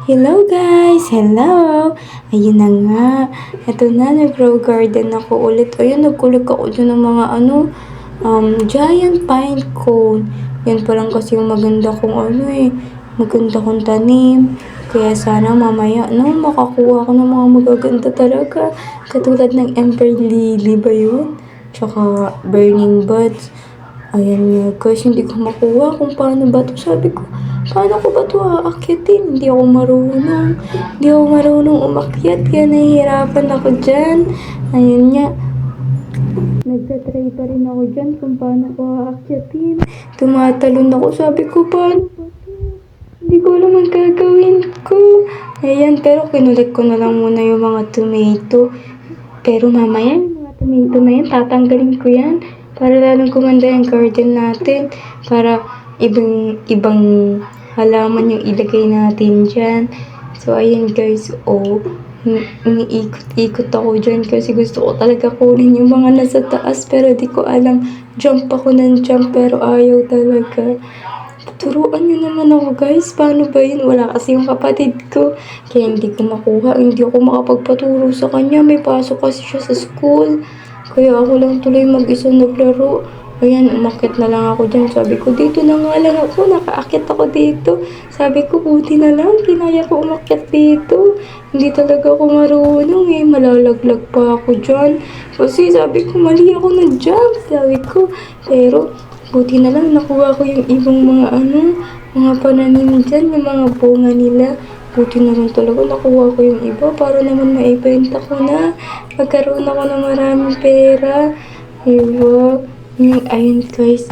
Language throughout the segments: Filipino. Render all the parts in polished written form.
Hello guys! Hello! Ayun na nga. Ito na, nag-grow garden ako ulit. Ayun, nagkulik ako dyan ng mga giant pine cone. Yan pa lang kasi yung maganda kong maganda kong tanim. Kaya sana mamaya, makakuha ako ng mga magaganda talaga. Katulad ng ember lily ba yun? Tsaka burning buds. Ayan nga guys, hindi ko makuha kung paano ba to. Sabi ko, paano ko ba to aakyatin? Hindi ako marunong. Hindi ako marunong umakyat. Kaya nahihirapan ako dyan. Ayun nga, nagtatry pa rin ako dyan kung paano ko aakyatin. Tumatalon ako. Sabi ko, paano ba to? Hindi ko alam ang gagawin ko. Ayan, pero kinulit ko na lang muna yung mga tomato. Pero mamaya, yung mga tomato na yan, tatanggalin ko yan. Para lalong gumanda yung garden natin. Para ibang halaman yung ilagay natin dyan. So, ayan guys, umiikot-ikot ako dyan kasi gusto ko talaga kunin yung mga nasa taas. Pero di ko alam, jump ako ng jump pero ayaw talaga. Turuan nyo naman ako guys, paano ba yun? Wala kasi yung kapatid ko. Kaya hindi ko makuha, hindi ako makapagpaturo sa kanya. May pasok kasi siya sa school. Kaya ako lang tuloy mag-isa naglaro. Ayan, umakyat na lang ako dyan. Sabi ko, dito na nga lang ako. Nakaakyat ako dito. Sabi ko, buti na lang. Kinaya ko umakyat dito. Hindi talaga ako marunong eh. Malalaglag pa ako dyan. Kasi sabi ko, mali ako nag-jump. Sabi ko, pero buti na lang nakuha ko yung ibang mga pananim dyan, yung mga bunga nila. Buti na lang talaga nakuha ko yung iba para naman maibenta ko na. Magkaroon ako ng maraming pera. Diba? Ayun guys.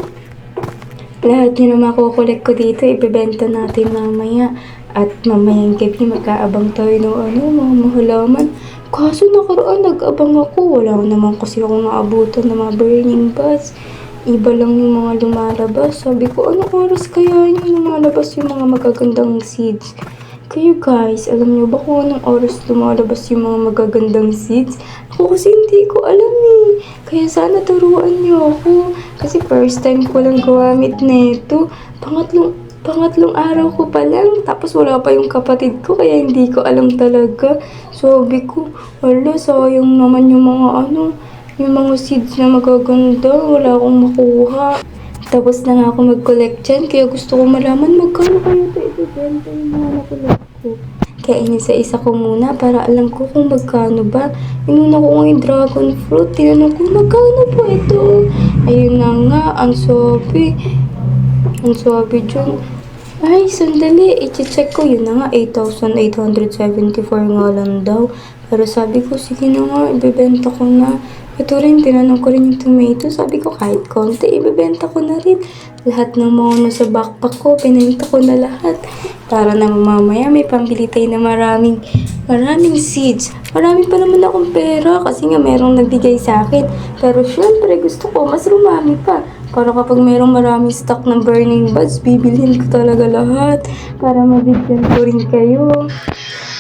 Lahat yun na makukulit ko dito, ibebenta natin mamaya. At mamayang gabi magkaabang tayo ng mga halaman. Kaso nakaraan nag-abang ako. Wala naman kasi akong naabutan ng mga burning buds. Iba lang yung mga lumalabas. Sabi ko, anong oras kaya yung lumalabas yung mga magagandang seeds? Kayo guys, alam niyo ba kung anong oras lumalabas yung mga magagandang seeds? Ako kasi hindi ko alam eh. Kaya sana turuan niyo ako. Kasi first time ko lang gumamit nito. Pangatlong araw ko pa lang. Tapos wala pa yung kapatid ko. Kaya hindi ko alam talaga. Sabi ko, wala, sayang naman yung yung mga seeds na magaganda. Wala akong makuha. Tapos na nga ako mag-collect dyan. Kaya gusto ko malaman magkano kayo ito ibibenta yung mga na-collect ko. Kaya inisa-isa ko muna para alam ko kung magkano ba. Inuna ko nga yung dragon fruit. Tinanong ko, magkano po ito? Ayun na nga, ang sabi. Ang sabi dyan. Ay, sandali. I-check ko. Yun na nga, 8,874 nga lang daw. Pero sabi ko, sige na nga, ibibenta ko na. Ito rin, tinanong ko rin yung tomato. Sabi ko, kahit konti, ibibenta ko na rin. Lahat ng mga sa backpack ko, pinenta ko na lahat. Para na mamaya may pambili tayo na maraming seeds. Marami pa naman akong pera kasi nga merong nagbigay sa akin. Pero syempre, gusto ko mas rumami pa. Para kapag merong maraming stock ng burning buds, bibilhin ko talaga lahat. Para mabigyan ko rin kayo.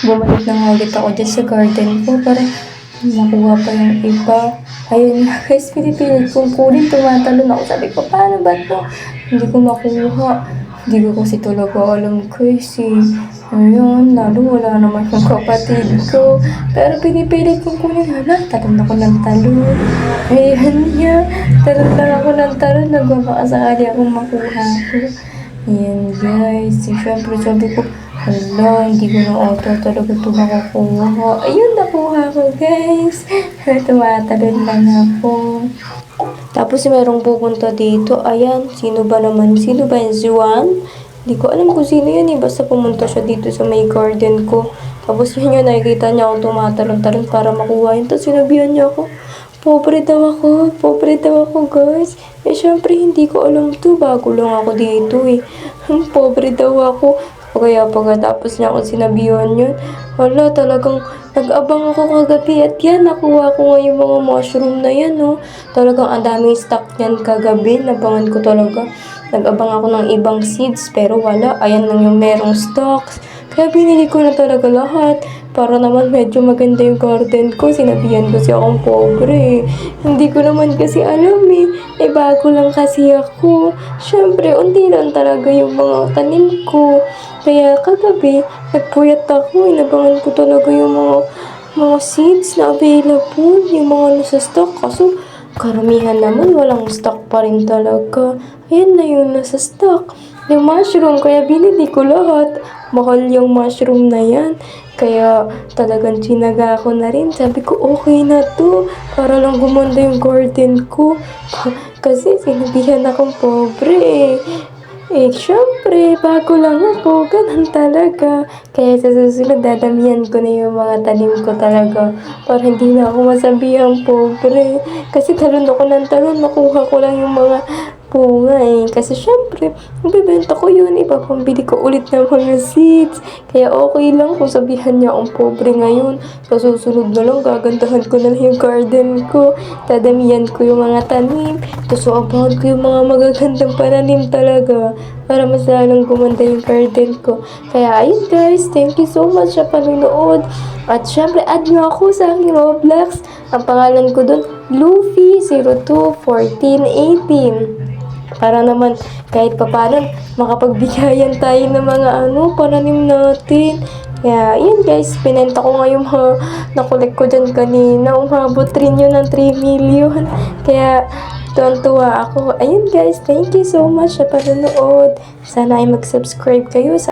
Bumalik lang ulit ako dyan sa garden ko para makuha pa yung iba. Ayun nga guys, pinipilit kong kunin. Tumatalon ako. Sabi ko, paano ba to? Hindi ko makuha. Hindi ko kasi talaga alam guys eh. Ayun, lalo wala naman yung kapatid ko. Pero pinipilit kong kunin. Hala, talon ako ng talon. Ayun nga, talon lang ako ng talon. Nagmamakaasakali akong makuha ko. Ayan guys, syempre sabi ko, hala, hindi ko na auto talaga ito makukuha. Ayun, nakuha ko guys. Tumatalon lang ako. Tapos merong pupunta dito. Ayan, sino ba naman? Sino ba yun? Juan? Hindi ko alam kung sino yun eh. Basta pumunta siya dito sa may garden ko. Tapos yun nakikita niya akong tumatalon-talon para makuha yun. Tapos sinabihan niya ako, pobre daw ako guys. Eh syempre hindi ko alam to. Bago lang ako dito eh. Pobre daw ako. Kaya pagkatapos niya akong sinabihan yun, wala, talagang nag-abang ako kagabi at yan, nakuha ko nga yung mga mushroom na yan, no. Talagang ang daming stock yan kagabi, nabangan ko talaga. Nag-abang ako ng ibang seeds, pero wala, ayan lang yung merong stocks. Kaya binili ko na talaga lahat. Para naman medyo maganda yung garden ko. Sinabihan kasi akong pobre. Hindi ko naman kasi alam eh. Eh bago lang kasi ako. Syempre, unti lang talaga yung mga tanim ko. Kaya kagabi, nagpuyat ako. Inabangan ko talaga yung mga seeds na available, yung mga nasa stock. Kaso, karamihan naman walang stock pa rin talaga. Ayan na yung nasa stock. Yung mushroom, kaya binili ko lahat. Mahal yung mushroom na yan. Kaya talagang tsinaga ko na rin. Sabi ko, okay na to. Para lang gumanda yung garden ko. Kasi sinabihan akong pobre eh. Eh, syempre, bago lang ako, ganun talaga. Kaya sa susunod, dadamihan ko na yung mga tanim ko talaga. Para hindi na ako masabihang pobre. Kasi talon ako ng talon, nakuha ko lang yung mga bunga eh. Kasi syempre, ibibenta ko yun, ipapambili ko ulit ng mga seeds. Kaya okay lang kung sabihan niya akong pobre ngayon. Sa susunod na lang, gagandahan ko na lang yung garden ko. Dadamihan ko yung mga tanim. Tapos abangan ko yung mga magagandang pananim talaga. Para mas lalong gumanda yung garden ko. Kaya ayun guys, thank you so much sa panonood. At syempre, add nyo ako sa aking Roblox. Ang pangalan ko dun, Luffy021418. Para naman kahit papaano makapagbigayan tayo ng mga pananim natin. Kaya, yun guys, pinenta ko nga yung mga nakolek ko dyan kanina. Umabot rin yun ng 3 million. Kaya, tuwan-tuwa ako. Ayun guys, thank you so much sa panonood. Sana ay mag-subscribe kayo sa